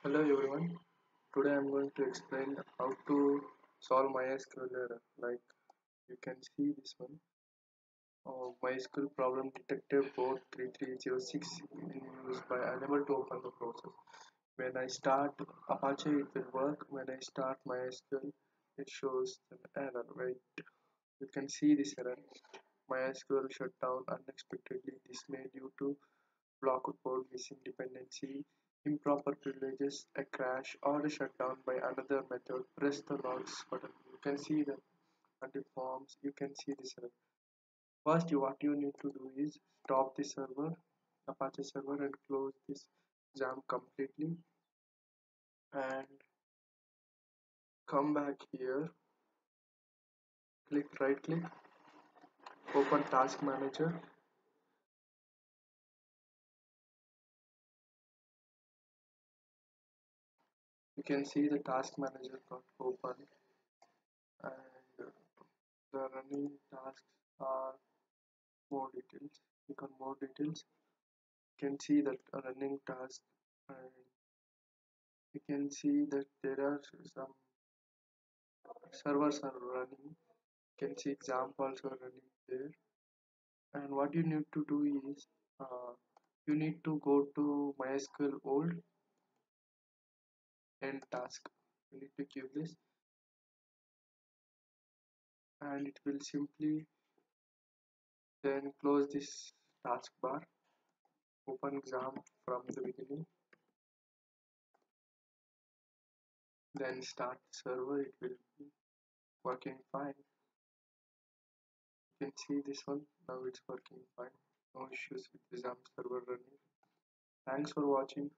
Hello everyone. Today I'm going to explain how to solve MySQL error. Like you can see this one. MySQL problem detected port 3306 in use by unable to open the process. When I start Apache it will work. When I start MySQL it shows an error. Wait, you can see this error. MySQL shutdown unexpectedly. This may due to blocked code, missing dependency, improper privileges, a crash, or a shutdown by another method. Press the logs button. You can see that under forms. You can see this error. First, what you need to do is stop the server, Apache server, and close this XAMPP completely. And come back here. Right click, open Task Manager. You can see the Task Manager got open, and the running tasks are more details. Click on more details. You can see that a running task, and you can see that there are some servers are running. You can see example also running there. And what you need to do is you need to go to MySQL old and task. You need to give this, and it will simply then close this taskbar. Open exam from the beginning, then start server. It will be working fine. You can see this one. Now it's working fine. No issues with the XAMPP server running. Thanks for watching.